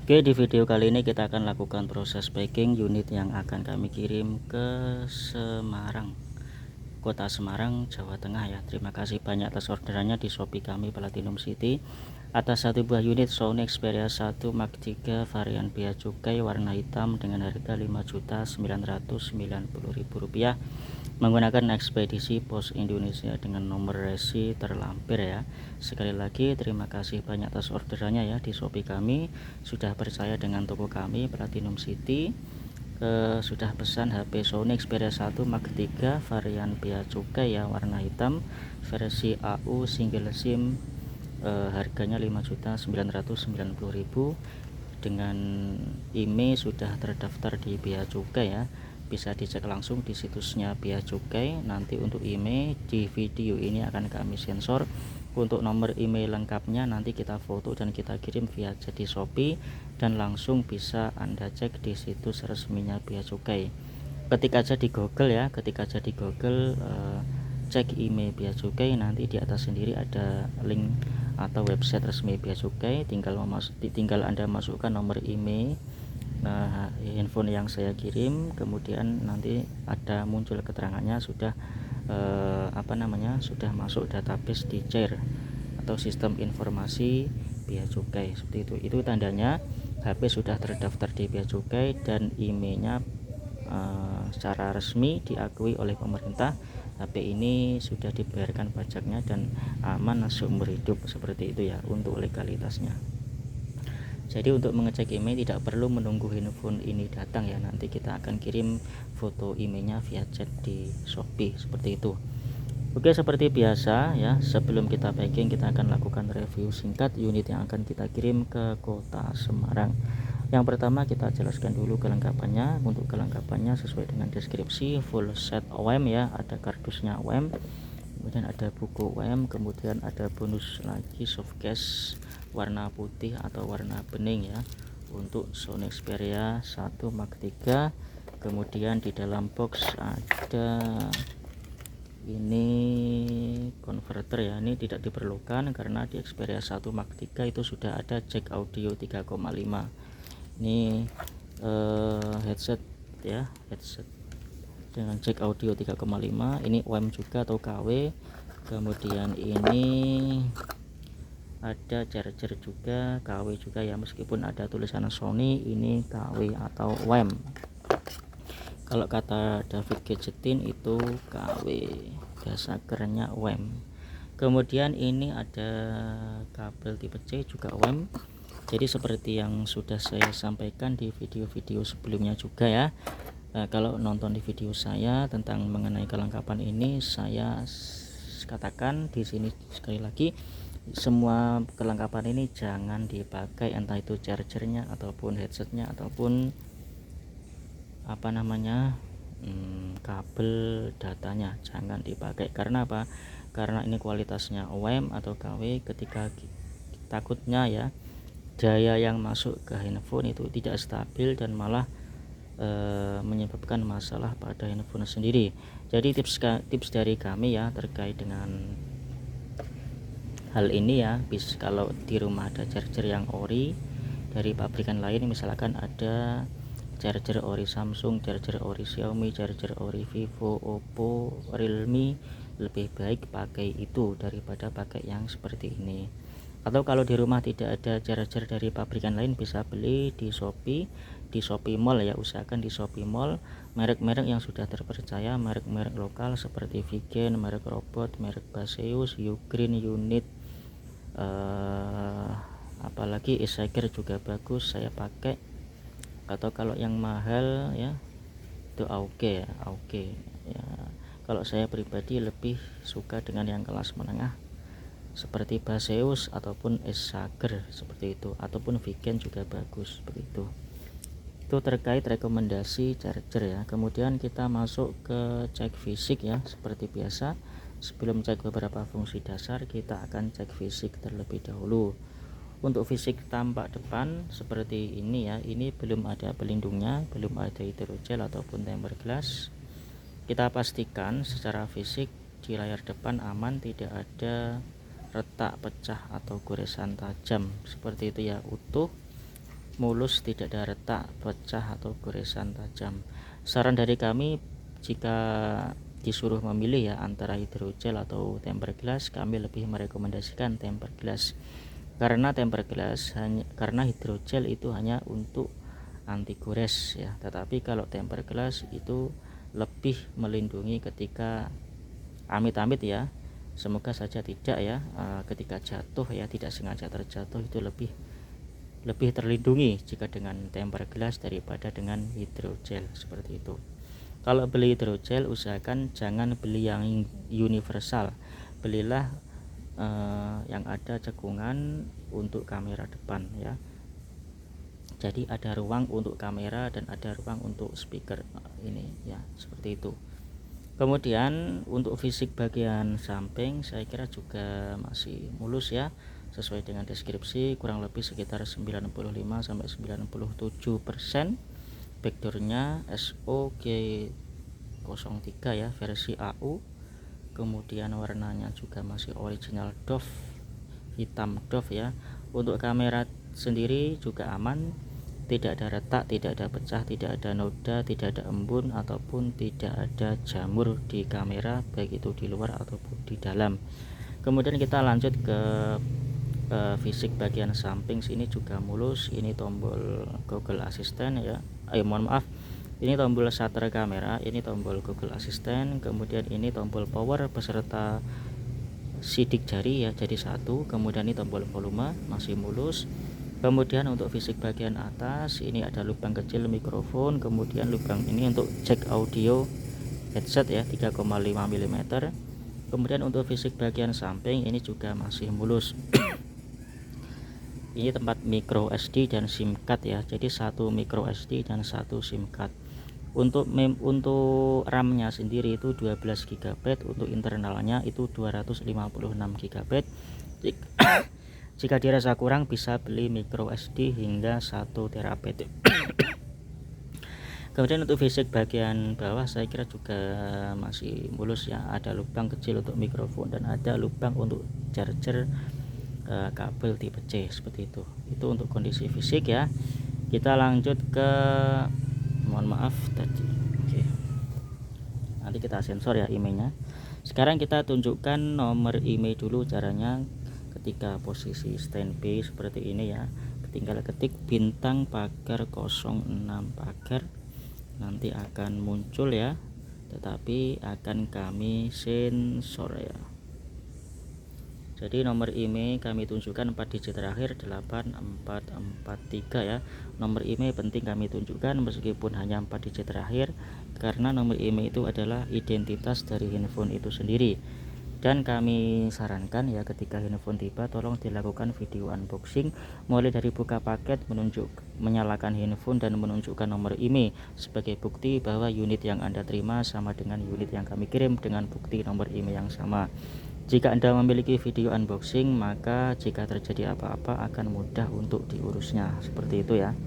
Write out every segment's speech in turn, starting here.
Oke, di video kali ini kita akan lakukan proses packing unit yang akan kami kirim ke Semarang, Kota Semarang, Jawa Tengah ya. Terima kasih banyak atas orderannya di Shopee kami Platinum City atas satu buah unit Sony Xperia 1 Mark 3 varian bea cukai warna hitam dengan harga Rp5.990.000 menggunakan ekspedisi Pos Indonesia dengan nomor resi terlampir ya. Sekali lagi terima kasih banyak atas orderannya ya di Shopee kami, sudah percaya dengan toko kami Platinum City. Sudah pesan HP Sony Xperia 1 Mark 3 varian bea cukai ya, warna hitam, versi AU single SIM, harganya Rp5.990.000 dengan IMEI sudah terdaftar di bea cukai ya. Bisa dicek langsung di situsnya bea cukai. Nanti untuk IMEI di video ini akan kami sensor. Untuk nomor IMEI lengkapnya nanti kita foto dan kita kirim via jadi Shopee, dan langsung bisa Anda cek di situs resminya bea cukai. Ketik aja di Google ya, cek IMEI bea cukai, nanti di atas sendiri ada link atau website resmi bea cukai. Tinggal Anda masukkan nomor IMEI, handphone yang saya kirim, kemudian nanti ada muncul keterangannya sudah sudah masuk database di CAIR atau sistem informasi bea cukai, seperti itu tandanya HP sudah terdaftar di bea cukai dan IMEI-nya secara resmi diakui oleh pemerintah. HP ini sudah dibayarkan pajaknya dan aman seumur hidup, seperti itu ya untuk legalitasnya. Jadi untuk mengecek IMEI tidak perlu menunggu handphone ini datang ya, nanti kita akan kirim foto IMEI-nya via chat di Shopee, seperti itu. Oke, seperti biasa ya, sebelum kita packing kita akan lakukan review singkat unit yang akan kita kirim ke Kota Semarang. Yang pertama kita jelaskan dulu kelengkapannya. Untuk kelengkapannya sesuai dengan deskripsi, full set OEM ya, ada kardusnya OEM, kemudian ada buku OEM, kemudian ada bonus lagi soft case warna putih atau warna bening ya untuk Sony Xperia 1 Mark 3. Kemudian di dalam box ada ini converter ya, ini tidak diperlukan karena di Xperia 1 Mark 3 itu sudah ada jack audio 3,5. Ini headset ya, headset dengan jack audio 3,5. Ini OEM juga atau KW. Kemudian ini ada charger juga KW juga ya, meskipun ada tulisan Sony, ini KW atau OEM. Kalau kata David Gadgetin itu KW, biasa kerennya OEM. Kemudian ini ada kabel tipe C juga OEM. Jadi seperti yang sudah saya sampaikan di video-video sebelumnya juga ya, kalau nonton di video saya tentang mengenai kelengkapan ini, saya katakan di sini sekali lagi, semua kelengkapan ini jangan dipakai, entah itu chargernya ataupun headsetnya ataupun kabel datanya, jangan dipakai. Karena apa? Karena ini kualitasnya OEM atau KW, ketika takutnya ya daya yang masuk ke handphone itu tidak stabil dan malah menyebabkan masalah pada handphone sendiri. Jadi tips dari kami ya terkait dengan hal ini ya, kalau di rumah ada charger yang ori dari pabrikan lain, misalkan ada charger ori Samsung, charger ori Xiaomi, charger ori Vivo, Oppo, Realme, lebih baik pakai itu daripada pakai yang seperti ini. Atau kalau di rumah tidak ada charger dari pabrikan lain, bisa beli di Shopee Mall ya, usahakan di Shopee Mall merek-merek yang sudah terpercaya, merek-merek lokal seperti Vigen, merek Robot, merek Baseus, Ugreen, Unit, apalagi Isager juga bagus saya pakai. Atau kalau yang mahal ya itu Auke ya. Kalau saya pribadi lebih suka dengan yang kelas menengah seperti Baseus ataupun Isager, seperti itu, ataupun Vigen juga bagus, seperti itu. Itu terkait rekomendasi charger ya. Kemudian kita masuk ke cek fisik ya, seperti biasa. Sebelum cek beberapa fungsi dasar, kita akan cek fisik terlebih dahulu. Untuk fisik tampak depan seperti ini ya, ini belum ada pelindungnya, belum ada hidrogel ataupun tempered glass. Kita pastikan secara fisik di layar depan aman, tidak ada retak, pecah atau goresan tajam, seperti itu ya, utuh. mulus, tidak ada retak, pecah atau goresan tajam. Saran dari kami, jika disuruh memilih ya antara hidrogel atau tempered glass, kami lebih merekomendasikan tempered glass. Karena karena hidrogel itu hanya untuk anti gores ya, tetapi kalau tempered glass itu lebih melindungi ketika amit-amit ya, semoga saja tidak ya, ketika jatuh ya, tidak sengaja terjatuh, itu lebih terlindungi jika dengan tempered glass daripada dengan hidrogel, seperti itu. Kalau beli hidrogel, usahakan jangan beli yang universal, belilah yang ada cekungan untuk kamera depan ya, jadi ada ruang untuk kamera dan ada ruang untuk speaker ini ya, seperti itu. Kemudian untuk fisik bagian samping saya kira juga masih mulus ya, sesuai dengan deskripsi, kurang lebih sekitar 95 sampai 97%. Backdoornya SOG03 ya, versi AU. Kemudian warnanya juga masih original doff, hitam doff ya. Untuk kamera sendiri juga aman, tidak ada retak, tidak ada pecah, tidak ada noda, tidak ada embun ataupun tidak ada jamur di kamera, baik itu di luar ataupun di dalam. Kemudian kita lanjut ke fisik bagian samping, sini juga mulus. Ini tombol Google Assistant ya, mohon maaf, ini tombol shutter kamera, ini tombol Google Assistant, kemudian ini tombol power beserta sidik jari ya, jadi satu. Kemudian ini tombol volume, masih mulus. Kemudian untuk fisik bagian atas, ini ada lubang kecil mikrofon, kemudian lubang ini untuk jack audio headset ya, 3,5 mm. Kemudian untuk fisik bagian samping ini juga masih mulus. Ini tempat micro SD dan SIM card ya, jadi satu micro SD dan satu SIM card. Untuk RAM-nya sendiri itu 12 GB, untuk internalnya itu 256 GB. Jika dirasa kurang bisa beli micro SD hingga 1 TB. Kemudian untuk fisik bagian bawah saya kira juga masih mulus ya, ada lubang kecil untuk mikrofon dan ada lubang untuk charger kabel tipe C, seperti itu. Itu untuk kondisi fisik ya. Kita lanjut ke, mohon maaf tadi, oke, nanti kita sensor ya emailnya. Sekarang kita tunjukkan nomor email dulu caranya. Ketika posisi standby seperti ini ya, tinggal ketik bintang pagar 06 pagar, nanti akan muncul ya, tetapi akan kami sensor ya. Jadi nomor email kami tunjukkan 4 digit terakhir 8443 ya. Nomor email penting kami tunjukkan meskipun hanya 4 digit terakhir, karena nomor email itu adalah identitas dari handphone itu sendiri. Dan kami sarankan ya, ketika handphone tiba tolong dilakukan video unboxing, mulai dari buka paket, menyalakan handphone dan menunjukkan nomor email sebagai bukti bahwa unit yang Anda terima sama dengan unit yang kami kirim dengan bukti nomor email yang sama. Jika Anda memiliki video unboxing, maka jika terjadi apa-apa akan mudah untuk diurusnya, seperti itu ya.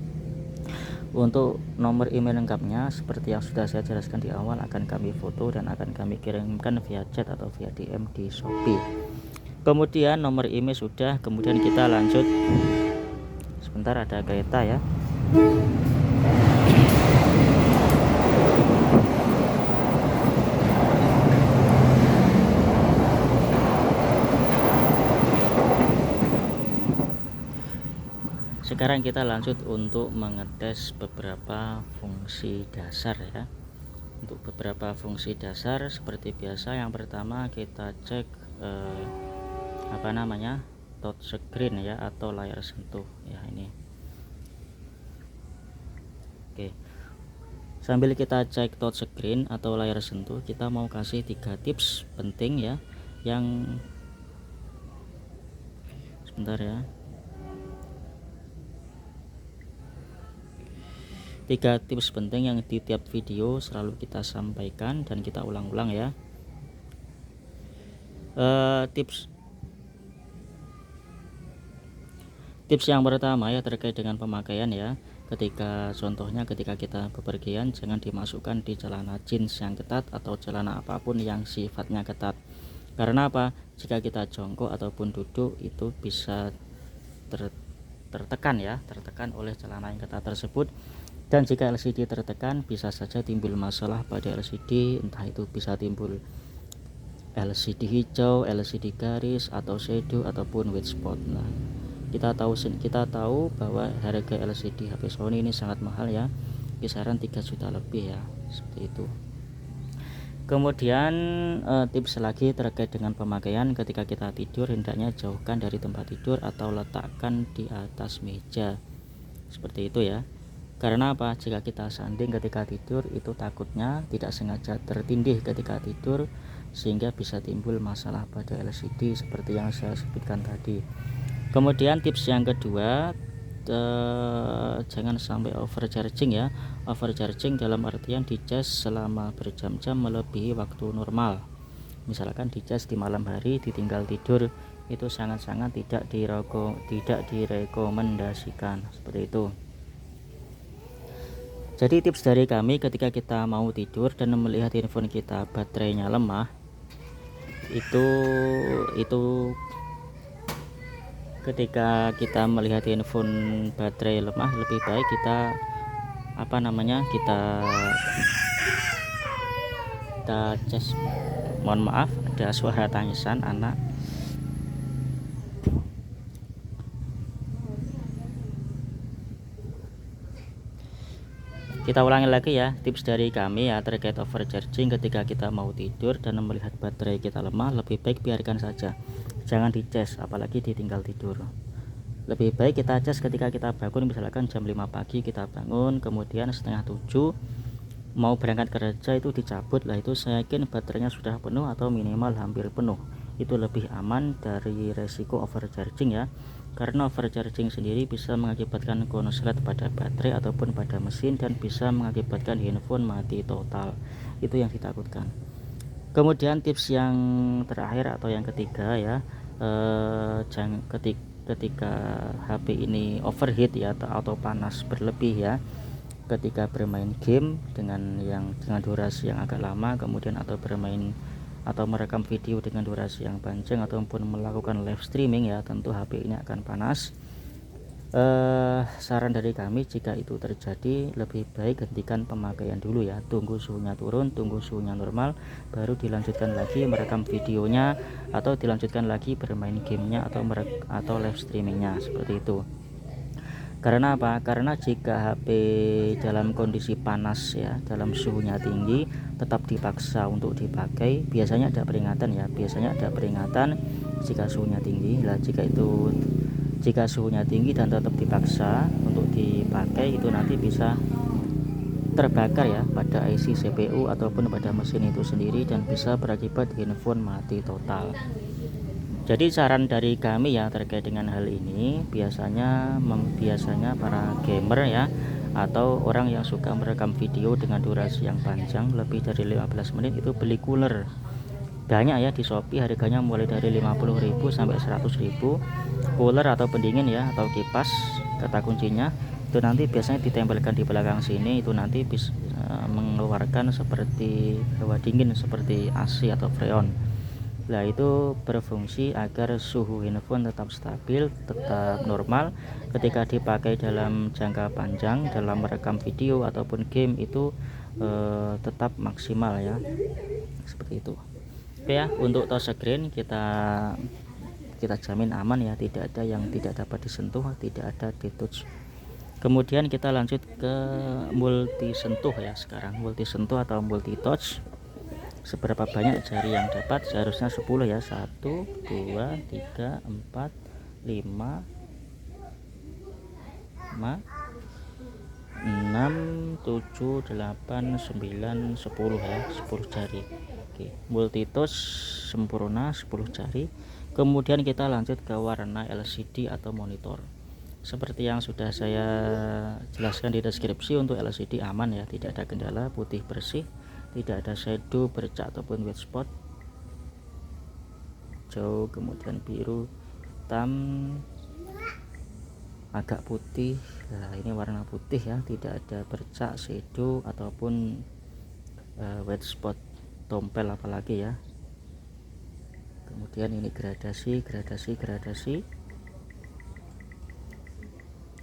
Untuk nomor email lengkapnya seperti yang sudah saya jelaskan di awal, akan kami foto dan akan kami kirimkan via chat atau via DM di Shopee. Kemudian nomor email sudah, kemudian kita lanjut. Sebentar, ada kereta ya. Sekarang kita lanjut untuk mengetes beberapa fungsi dasar ya. Untuk beberapa fungsi dasar seperti biasa, yang pertama kita cek touchscreen ya, atau layar sentuh ya, ini. Oke, sambil kita cek touchscreen atau layar sentuh, kita mau kasih 3 tips penting ya, yang sebentar ya, 3 tips penting yang di tiap video selalu kita sampaikan dan kita ulang-ulang ya. Tips yang pertama ya, terkait dengan pemakaian ya. Contohnya ketika kita bepergian, jangan dimasukkan di celana jeans yang ketat atau celana apapun yang sifatnya ketat. Karena apa? Jika kita jongkok ataupun duduk, itu bisa tertekan ya, tertekan oleh celana yang ketat tersebut. Dan jika LCD tertekan, bisa saja timbul masalah pada LCD, entah itu bisa timbul LCD hijau, LCD garis, atau shadow, ataupun white spot. Nah, kita tahu bahwa harga LCD HP Sony ini sangat mahal ya, kisaran 3 juta lebih ya, seperti itu. Kemudian tips lagi terkait dengan pemakaian. Ketika kita tidur, hendaknya jauhkan dari tempat tidur atau letakkan di atas meja, seperti itu ya. Karena apa? Jika kita sanding ketika tidur, itu takutnya tidak sengaja tertindih ketika tidur, sehingga bisa timbul masalah pada LCD seperti yang saya sebutkan tadi. Kemudian tips yang kedua, jangan sampai overcharging ya. Overcharging dalam artian dicas selama berjam-jam melebihi waktu normal. Misalkan dicas di malam hari ditinggal tidur, itu sangat-sangat tidak direkomendasikan, seperti itu. Jadi tips dari kami, ketika kita mau tidur dan melihat handphone kita baterainya lemah, itu ketika kita melihat handphone baterai lemah, lebih baik kita kita cas. Mohon maaf, ada suara tangisan anak. Kita ulangi lagi ya, tips dari kami ya terkait overcharging. Ketika kita mau tidur dan melihat baterai kita lemah, lebih baik biarkan saja, jangan dicas, apalagi ditinggal tidur. Lebih baik kita cas ketika kita bangun, misalkan jam 5 pagi kita bangun, kemudian setengah 7 mau berangkat kerja itu dicabut lah, itu saya yakin baterainya sudah penuh atau minimal hampir penuh. Itu lebih aman dari resiko overcharging ya, karena overcharging sendiri bisa mengakibatkan konslet pada baterai ataupun pada mesin, dan bisa mengakibatkan handphone mati total. Itu yang ditakutkan. Kemudian tips yang terakhir atau yang ketiga ya, jangan ketika HP ini overheat ya, atau panas berlebih ya, ketika bermain game dengan durasi yang agak lama, kemudian atau merekam video dengan durasi yang panjang, ataupun melakukan live streaming ya, tentu HP ini akan panas. Saran dari kami, jika itu terjadi, lebih baik hentikan pemakaian dulu ya, tunggu suhunya turun, tunggu suhunya normal, baru dilanjutkan lagi merekam videonya, atau dilanjutkan lagi bermain gamenya, atau live streamingnya, seperti itu. Karena apa? Karena jika HP dalam kondisi panas ya, dalam suhunya tinggi, tetap dipaksa untuk dipakai, biasanya ada peringatan ya, jika suhunya tinggi. Lah jika suhunya tinggi dan tetap dipaksa untuk dipakai, itu nanti bisa terbakar ya pada IC CPU ataupun pada mesin itu sendiri, dan bisa berakibat handphone mati total. Jadi saran dari kami ya terkait dengan hal ini, biasanya para gamer ya, atau orang yang suka merekam video dengan durasi yang panjang lebih dari 15 menit, itu beli cooler. Banyak ya di Shopee, harganya mulai dari 50.000 sampai 100.000. Cooler atau pendingin ya, atau kipas, kata kuncinya itu nanti biasanya ditempelkan di belakang sini, itu nanti bisa mengeluarkan seperti hawa dingin seperti AC atau freon. Nah, itu berfungsi agar suhu handphone tetap stabil, tetap normal ketika dipakai dalam jangka panjang, dalam merekam video ataupun game, itu tetap maksimal ya, seperti itu. Oke ya, untuk touchscreen kita jamin aman ya, tidak ada yang tidak dapat disentuh, tidak ada detouch. Kemudian kita lanjut ke multi sentuh ya, sekarang multi sentuh atau multi touch. Seberapa banyak jari yang dapat? Seharusnya 10 ya, 1 2 3 4 5 6 7 8 9 10 ya, 10 jari. Oke, multi touch sempurna, 10 jari. Kemudian kita lanjut ke warna LCD atau monitor. Seperti yang sudah saya jelaskan di deskripsi, untuk LCD aman ya, tidak ada kendala, putih bersih, tidak ada shadow, bercak ataupun white spot, hijau, kemudian biru, hitam, agak putih. Nah, ini warna putih ya, tidak ada bercak, shadow ataupun white spot, tompel apalagi ya. Kemudian ini gradasi.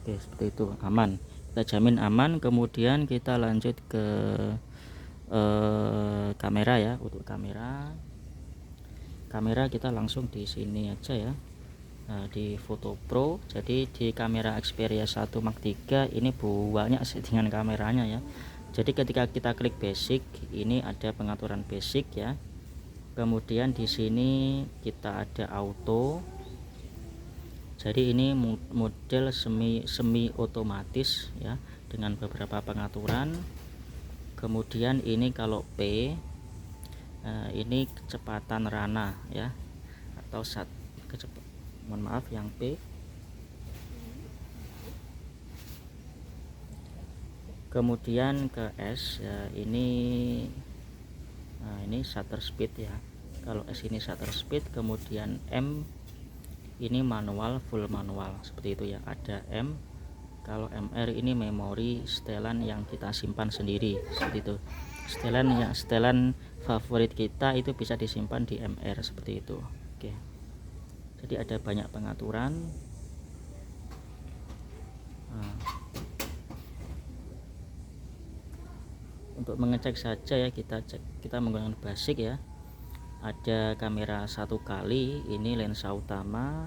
Oke, seperti itu, aman, kita jamin aman. Kemudian kita lanjut ke kamera ya. Untuk kamera kita langsung di sini aja ya. Nah, di Foto Pro. Jadi di kamera Xperia 1 Mark III ini banyak settingan kameranya ya. Jadi ketika kita klik basic, ini ada pengaturan basic ya. Kemudian di sini kita ada auto. Jadi ini model semi otomatis ya, dengan beberapa pengaturan. Kemudian ini kalau P, ini kecepatan rana ya, atau mohon maaf yang P. Kemudian ke S ya, ini shutter speed ya. Kalau S ini shutter speed. Kemudian M ini manual, full manual, seperti itu ya. Ada M. Kalau MR ini memori setelan yang kita simpan sendiri, seperti itu. Setelan favorit kita itu bisa disimpan di MR, seperti itu. Oke, jadi ada banyak pengaturan. Nah, untuk mengecek saja ya, kita menggunakan basic ya. Ada kamera 1 kali, ini lensa utama.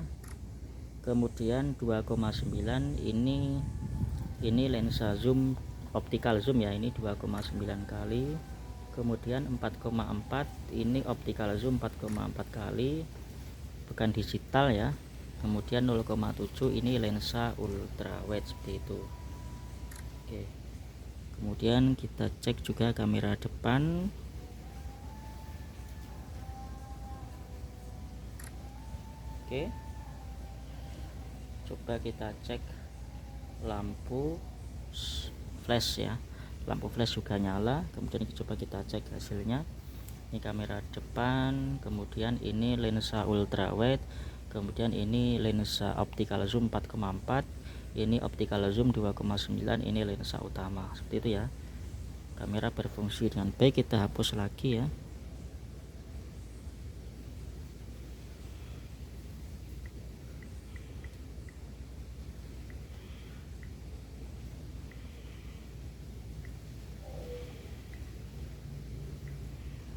Kemudian 2,9 ini lensa zoom, optical zoom ya, ini 2,9 kali. Kemudian 4,4 ini optical zoom 4,4 kali, bukan digital ya. Kemudian 0,7 ini lensa ultra wide, seperti itu. Oke, kemudian kita cek juga kamera depan. Oke, coba kita cek lampu flash ya. Lampu flash juga nyala. Kemudian coba kita cek hasilnya. Ini kamera depan, kemudian ini lensa ultra wide, kemudian ini lensa optical zoom 4,4, ini optical zoom 2,9, ini lensa utama, seperti itu ya. Kamera berfungsi dengan baik. Kita hapus lagi ya.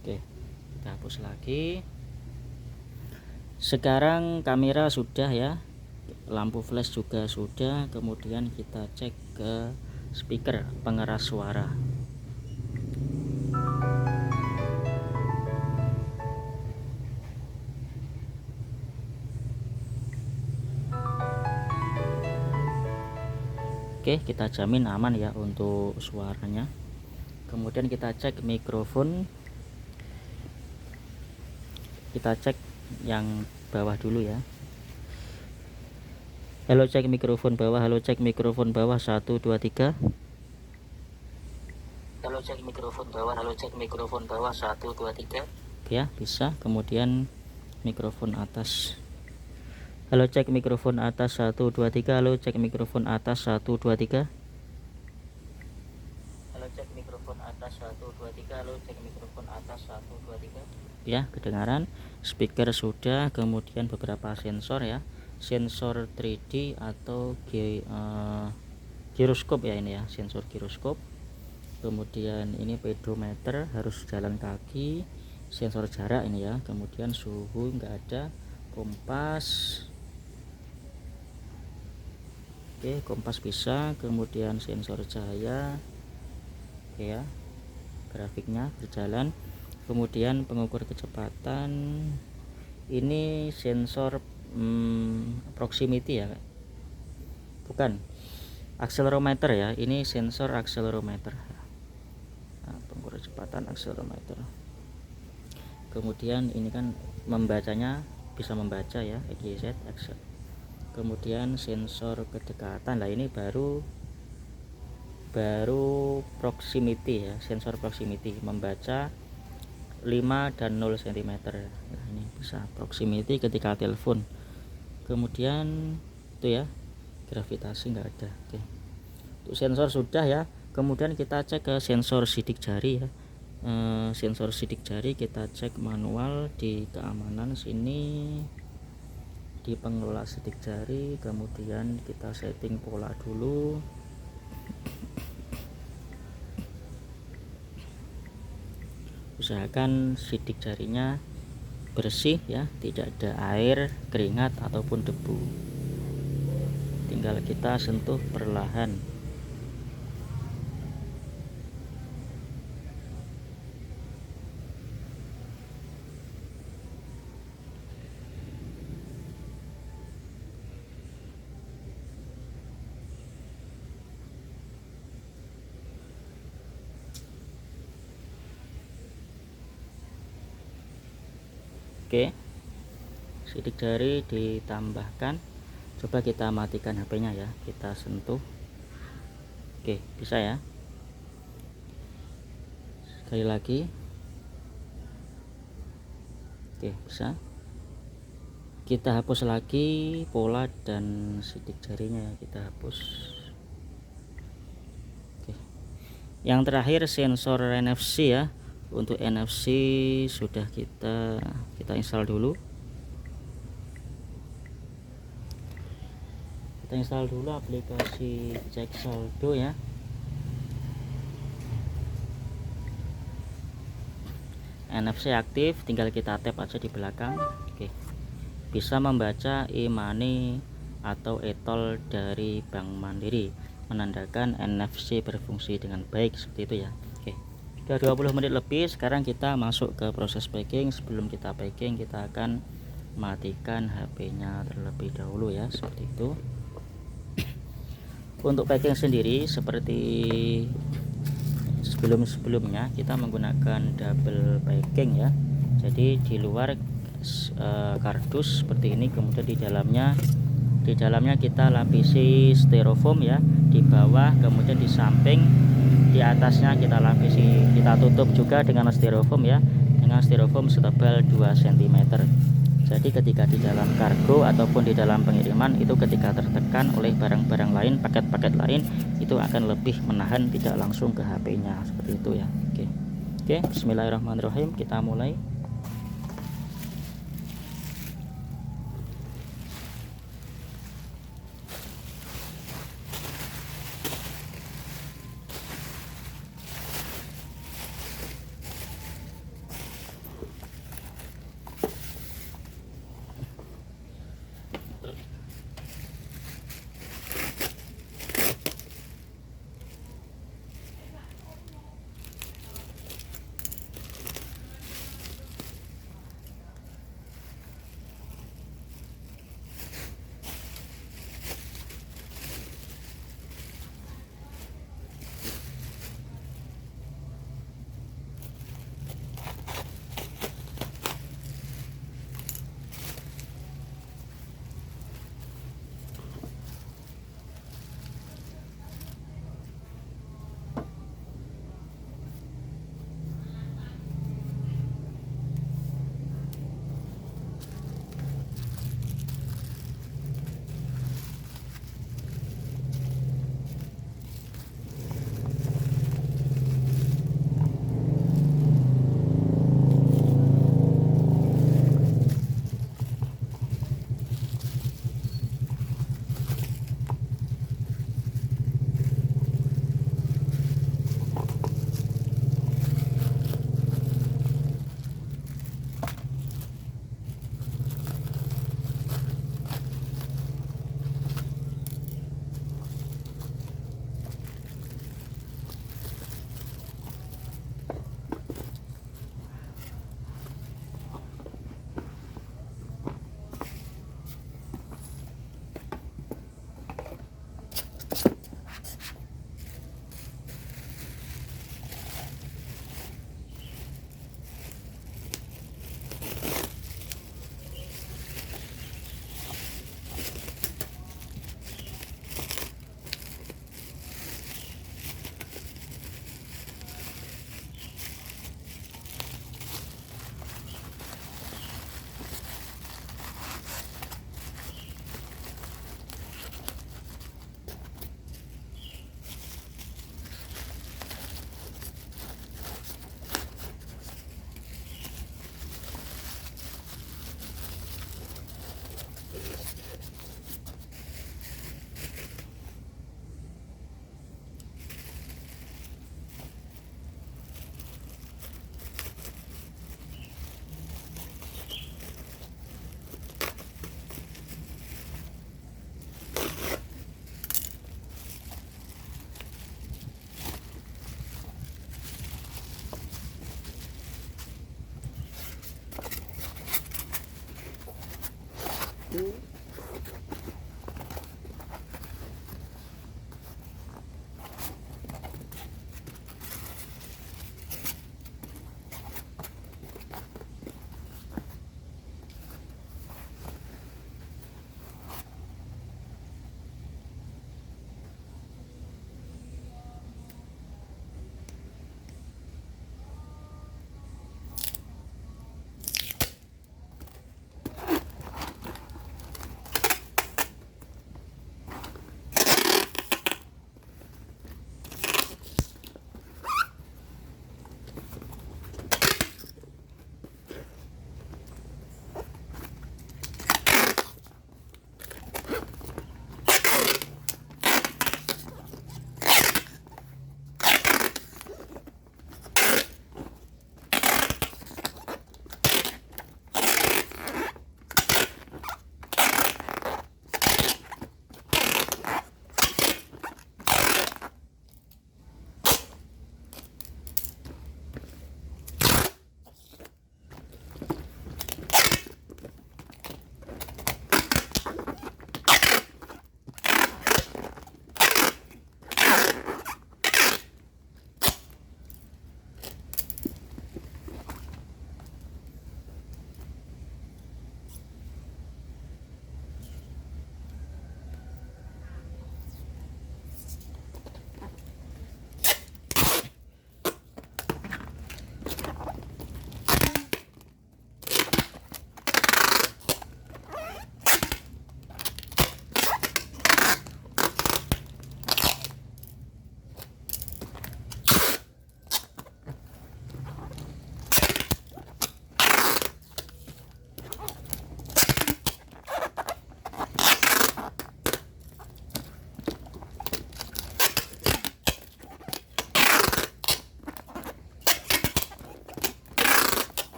Oke, kita hapus lagi. Sekarang kamera sudah ya, lampu flash juga sudah. Kemudian kita cek ke speaker pengeras suara. Oke, kita jamin aman ya untuk suaranya. Kemudian kita cek mikrofon. Kita cek yang bawah dulu ya. Halo, cek mikrofon bawah. Halo, cek mikrofon bawah 1 2 3. Halo, cek mikrofon bawah. Halo, cek mikrofon bawah 1 2 3. Ya, bisa. Kemudian mikrofon atas. Halo, cek mikrofon atas 1 2 3. Halo, cek mikrofon atas 1 2 3. Halo, cek mikrofon atas 1 2 3. Halo, cek mikrofon atas 1 2 3. Ya, kedengaran. Speaker sudah. Kemudian beberapa sensor ya, sensor 3D atau giroskop ya, ini ya, sensor giroskop. Kemudian ini pedometer, harus jalan kaki. Sensor jarak ini ya. Kemudian suhu nggak ada. Kompas. Oke, kompas bisa. Kemudian sensor cahaya. Oke ya, grafiknya berjalan. Kemudian pengukur kecepatan, ini sensor proximity ya, bukan accelerometer ya, ini sensor accelerometer. Nah, pengukur kecepatan accelerometer. Kemudian ini kan membacanya, bisa membaca ya, EGZ. Kemudian sensor kedekatan. Nah, ini baru proximity ya, sensor proximity, membaca 5 dan 0 cm. Nah, ini bisa proximity ketika telepon. Kemudian itu ya, gravitasi nggak ada. Oke, untuk sensor sudah ya. Kemudian kita cek ke sensor sidik jari ya. Sensor sidik jari kita cek manual di keamanan sini. di pengelola sidik jari, kemudian kita setting pola dulu. Usahakan sidik jarinya bersih ya, tidak ada air, keringat ataupun debu. Tinggal kita sentuh perlahan. Oke, sidik jari ditambahkan. Coba kita matikan HP-nya ya, kita sentuh. Oke, bisa ya. Sekali lagi. Oke, bisa. Kita hapus lagi pola dan sidik jarinya ya, kita hapus. Oke. Yang terakhir sensor NFC ya. Untuk NFC sudah kita install dulu. Kita install dulu aplikasi cek saldo ya. NFC aktif, tinggal kita tap aja di belakang. Oke. Bisa membaca e-money atau e-tol dari Bank Mandiri, menandakan NFC berfungsi dengan baik, seperti itu ya. Oke. Sudah 20 menit lebih, sekarang kita masuk ke proses packing. Sebelum kita packing, kita akan matikan HP-nya terlebih dahulu ya, seperti itu. Untuk packing sendiri seperti sebelumnya kita menggunakan double packing ya. Jadi di luar kardus seperti ini, kemudian di dalamnya kita lapisi styrofoam ya, di bawah, kemudian di samping, di atasnya kita tutup juga dengan styrofoam ya, dengan styrofoam setebal 2 cm. Jadi ketika di dalam kargo ataupun di dalam pengiriman itu, ketika tertekan oleh barang-barang lain, paket-paket lain, itu akan lebih menahan, tidak langsung ke HP-nya, seperti itu ya. Oke, bismillahirrahmanirrahim, kita mulai.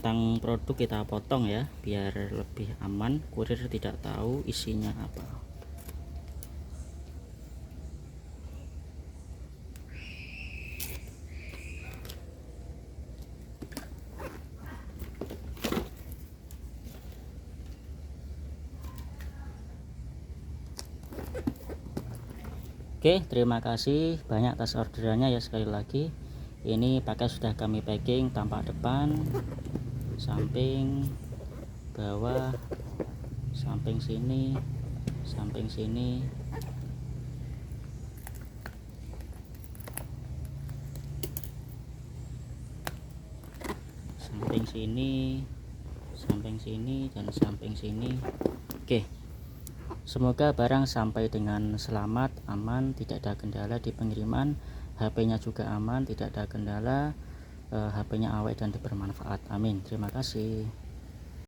centang produk kita potong ya, biar lebih aman, kurir tidak tahu isinya apa. Oke, terima kasih banyak atas orderannya ya. Sekali lagi, ini pakai sudah kami packing tampak depan, samping, bawah, samping sini, samping sini, samping sini, samping sini, dan samping sini. Oke, semoga barang sampai dengan selamat, aman, tidak ada kendala di pengiriman. HP-nya juga aman, tidak ada kendala, HP-nya awet dan bermanfaat. Amin. Terima kasih.